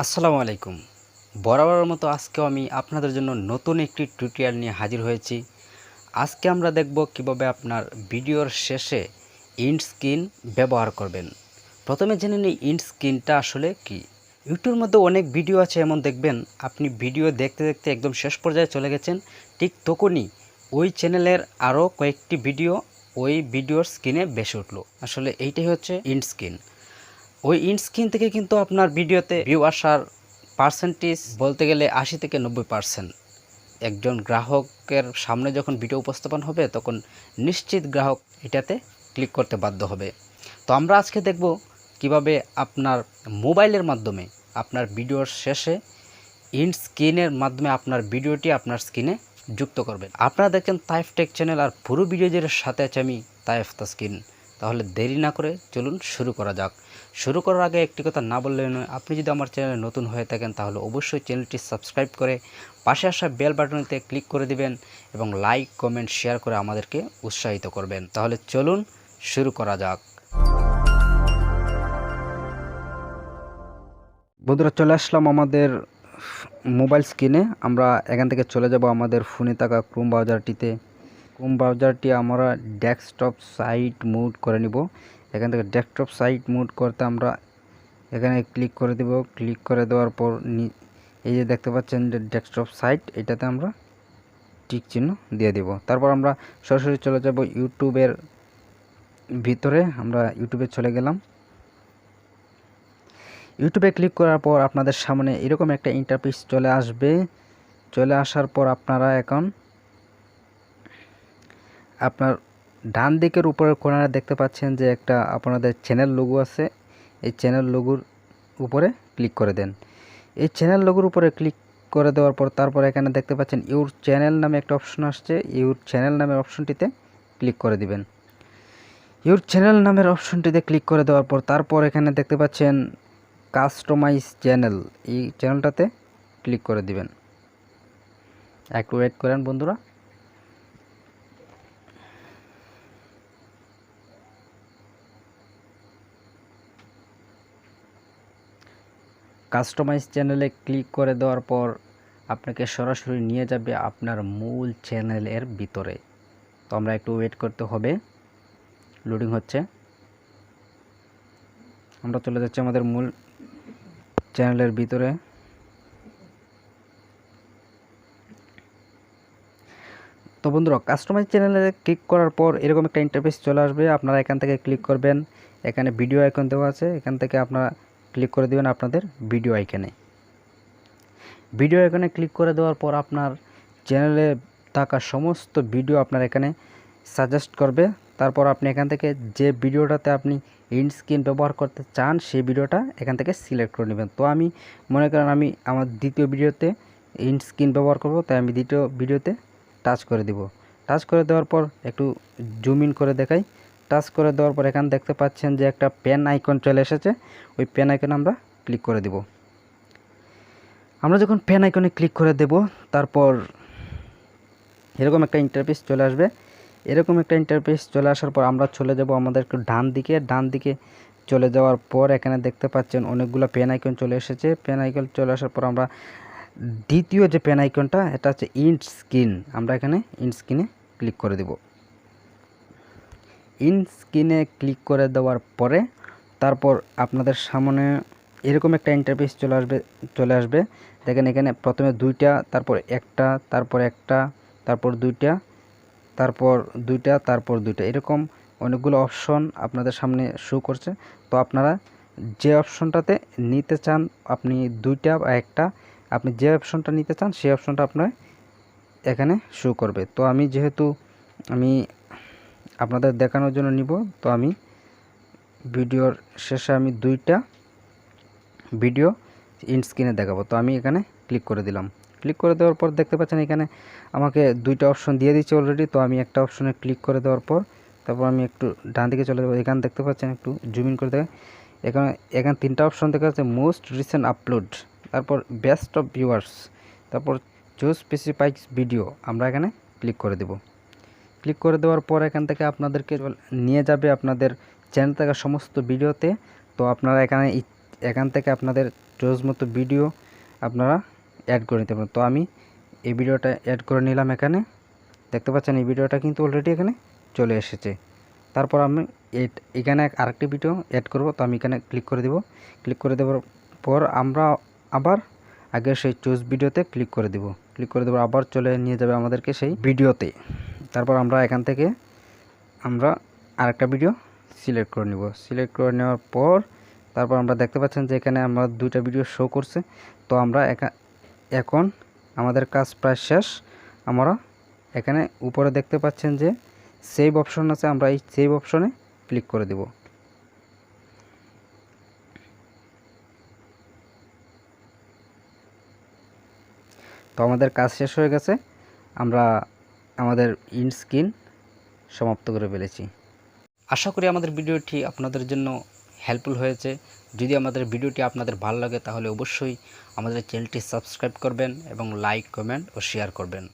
আসসালামু আলাইকুম। বরাবরের মতো আজকেও আমি আপনাদের জন্য নতুন একটি টিউটোরিয়াল নিয়ে হাজির হয়েছি। আজকে আমরা দেখব কিভাবে আপনার ভিডিওর শেষে এন্ড স্ক্রিন ব্যবহার করবেন। প্রথমে জেনে নিই এন্ড স্ক্রিনটা আসলে কি। ইউটিউবের মধ্যে অনেক ভিডিও আছে, এমন দেখবেন আপনি ভিডিও দেখতে দেখতে একদম শেষ পর্যায়ে চলে গেছেন, ঠিক তখনই ওই চ্যানেলের আরও কয়েকটি ভিডিও ওই ভিডিওর স্ক্রিনে ভেসে উঠলো। আসলে এইটাই হচ্ছে এন্ড স্ক্রিন। ওই ইন্ড স্ক্রিন থেকে কিন্তু আপনার ভিডিওতে ভিউ আসার পার্সেন্টেজ বলতে গেলে 80 থেকে 90%। একজন গ্রাহকের সামনে যখন ভিডিও উপস্থাপন হবে তখন নিশ্চিত গ্রাহক এটাতে ক্লিক করতে বাধ্য হবে। তো আমরা আজকে দেখব কিভাবে আপনার মোবাইলের মাধ্যমে আপনার ভিডিওর শেষে ইন্ড স্ক্রিনের মাধ্যমে আপনার ভিডিওটি আপনার স্ক্রিনে যুক্ত করবেন। আপনারা দেখেন তায়েফ টেক চ্যানেল, আর পুরো ভিডিওর সাথে আছে আমি তায়েফ স্ক্রিন। তাহলে দেরি না করে চলুন শুরু করা যাক। শুরু করার আগে একটি কথা না বললে নয়, আপনি যদি আমার চ্যানেলে নতুন হয়ে থাকেন তাহলে অবশ্যই চ্যানেলটি সাবস্ক্রাইব করে পাশে আসা বেল বাটনটিতে ক্লিক করে দিবেন এবং লাইক কমেন্ট শেয়ার করে আমাদেরকে উৎসাহিত করবেন। তাহলে চলুন শুরু করা যাক। বন্ধুরা, চলে আসলাম আমাদের মোবাইল স্ক্রিনে। আমরা এখান থেকে চলে যাব আমাদের ফোনে থাকা ক্রোম ব্রাউজারটিতে। ক্রোম ব্রাউজারটি আমরা ডেস্কটপ সাইট মোড করে নিব। এখান থেকে ডেস্কটপ সাইট মোড করতে আমরা এখানে ক্লিক করে দেব। ক্লিক করে দেওয়ার পর এই যে দেখতে পাচ্ছেন যে ডেস্কটপ সাইট, এটাতে আমরা টিক চিহ্ন দিয়ে দেব। তারপর আমরা সরাসরি চলে যাব ইউটিউবের ভিতরে। আমরা ইউটিউবে চলে গেলাম। ইউটিউবে ক্লিক করার পর আপনাদের সামনে এরকম একটা ইন্টারফেস চলে আসবে। চলে আসার পর আপনারা এখন আপনার ডান দিকের উপরের কোণায় দেখতে পাচ্ছেন যে একটা আপনাদের চ্যানেল লোগো আছে। এই চ্যানেল লোগোর উপরে ক্লিক করে দেন। এই চ্যানেল লোগোর উপরে ক্লিক করে দেওয়ার পর তারপর এখানে দেখতে পাচ্ছেন ইউর চ্যানেল নামে একটা অপশন আসছে। ইউর চ্যানেল নামের অপশনটিতে ক্লিক করে দিবেন। ইউর চ্যানেল নামের অপশনটিতে ক্লিক করে দেওয়ার পর তারপর এখানে দেখতে পাচ্ছেন কাস্টমাইজ চ্যানেল, এই চ্যানেলটাতে ক্লিক করে দিবেন। একটু ওয়েট করেন বন্ধুরা। কাস্টমাইজ চ্যানেলে ক্লিক করে দেওয়ার পর আপনাকে সরাসরি নিয়ে যাবে আপনার মূল চ্যানেলের ভিতরে। তো আমরা একটু ওয়েট করতে হবে, লোডিং হচ্ছে। আমরা চলে যাচ্ছি আমাদের মূল চ্যানেলের ভিতরে। তো বন্ধুরা, কাস্টমাইজ চ্যানেলে ক্লিক করার পর এরকম একটা ইন্টারফেস চলে আসবে। আপনারা এখান থেকে ক্লিক করবেন। এখানে ভিডিও আইকন দেওয়া আছে, এখান থেকে আপনারা ক্লিক করে দেবেন আপনাদের ভিডিও আইকনে। ভিডিও আইকনে ক্লিক করে দেওয়ার পর আপনার চ্যানেলে থাকা সমস্ত ভিডিও আপনার এখানে সাজেস্ট করবে। তারপর আপনি এখান থেকে যে ভিডিওটাতে আপনি এন্ড স্ক্রিন ব্যবহার করতে চান সেই ভিডিওটা এখান থেকে সিলেক্ট করে নেবেন। তো আমি মনে করেন আমি আমার দ্বিতীয় ভিডিওতে এন্ড স্ক্রিন ব্যবহার করব, তাই আমি দ্বিতীয় ভিডিওতে টাচ করে দিব। টাচ করে দেওয়ার পর একটু জুম ইন করে দেখাই। টাচ করে দেওয়ার পর এখানে দেখতে পাচ্ছেন যে একটা পেন আইকন চলে এসেছে। ওই পেন আইকনে আমরা ক্লিক করে দেব। আমরা যখন পেন আইকনে ক্লিক করে দেব তারপর এরকম একটা ইন্টারফেস চলে আসবে। এরকম একটা ইন্টারফেস চলে আসার পর আমরা চলে যাব আমাদের একটু ডান দিকে চলে যাওয়ার পর এখানে দেখতে পাচ্ছেন অনেকগুলো পেন আইকন চলে এসেছে। পেন আইকন চলে আসার পর আমরা দ্বিতীয় যে পেন আইকনটা, এটা হচ্ছে এন্ড স্ক্রিন। আমরা এখানে এন্ড স্ক্রিনে ক্লিক করে দেব। এন্ড স্ক্রিনে ক্লিক করে দেওয়ার পরে তারপর আপনাদের সামনে এরকম একটা ইন্টারফেস চলে আসবে। দেখেন এখানে প্রথমে দুইটা, তারপর একটা, তারপর একটা, তারপর দুইটা, তারপর দুইটা, তারপর দুইটা, এরকম অনেকগুলো অপশন আপনাদের সামনে শো করছে। তো আপনারা যে অপশনটাতে নিতে চান, আপনি দুইটা বা একটা, আপনি যে অপশনটা নিতে চান সেই অপশনটা আপনার এখানে শো করবে। তো আমি যেহেতু আমি আপনাদের দেখানোর জন্য নিব, তো আমি ভিডিওর শেষে আমি দুইটা ভিডিও এন্ড স্ক্রিনে দেখাবো। তো আমি এখানে ক্লিক করে দিলাম। ক্লিক করে দেওয়ার পর দেখতে পাচ্ছেন এখানে আমাকে দুইটা অপশন দিয়ে দিচ্ছে অলরেডি। তো আমি একটা অপশনে ক্লিক করে দেওয়ার পর তারপর আমি একটু ডান দিকে চলে যাবো। এখানে দেখতে পাচ্ছেন, একটু জুম ইন করে দেখেন, এখানে তিনটা অপশন দেখা যাচ্ছে। মোস্ট রিসেন্ট আপলোড, তারপর বেস্ট অফ ভিউয়ার্স, তারপর চুজ স্পেসিফাইড ভিডিও। আমরা এখানে ক্লিক করে দেব। ক্লিক করে দেওয়ার পর এখান থেকে আপনাদেরকে নিয়ে যাবে আপনাদের চ্যানেল থাকা সমস্ত ভিডিওতে। তো আপনারা এখানে এখান থেকে আপনাদের চয়েস মতো ভিডিও আপনারা অ্যাড করে নিতে পারেন। তো আমি এই ভিডিওটা অ্যাড করে নিলাম। এখানে দেখতে পাচ্ছেন এই ভিডিওটা কিন্তু অলরেডি এখানে চলে এসেছে। তারপর আমি এখানে আরেকটি ভিডিও অ্যাড করব। তো আমি এখানে ক্লিক করে দেব। ক্লিক করে দেওয়ার পর আমরা আবার আগের সেই চুজ ভিডিওতে ক্লিক করে দেব। ক্লিক করে দেবো, আবার চলে নিয়ে যাবে আমাদেরকে সেই ভিডিওতে। তারপর আমরা এখান থেকে আমরা আরেকটা ভিডিও সিলেক্ট করে নেব। সিলেক্ট করে নেওয়ার পর তারপর আমরা দেখতে পাচ্ছেন যে এখানে আমরা দুইটা ভিডিও শো করছে। তো আমরা এখন আমাদের কাজ প্রায় শেষ। আমরা এখানে উপরে দেখতে পাচ্ছেন যে সেভ অপশন আছে, আমরা এই সেভ অপশনে ক্লিক করে দেব। তো আমাদের কাজ শেষ হয়ে গেছে, আমরা আমাদের ইন্ড স্ক্রিন সমাপ্ত করে ফেলেছি। আশা করি আমাদের ভিডিওটি আপনাদের জন্য হেল্পফুল হয়েছে। যদি আমাদের ভিডিওটি আপনাদের ভালো লাগে তাহলে অবশ্যই আমাদের চ্যানেলটি সাবস্ক্রাইব করবেন এবং লাইক, কমেন্ট ও শেয়ার করবেন।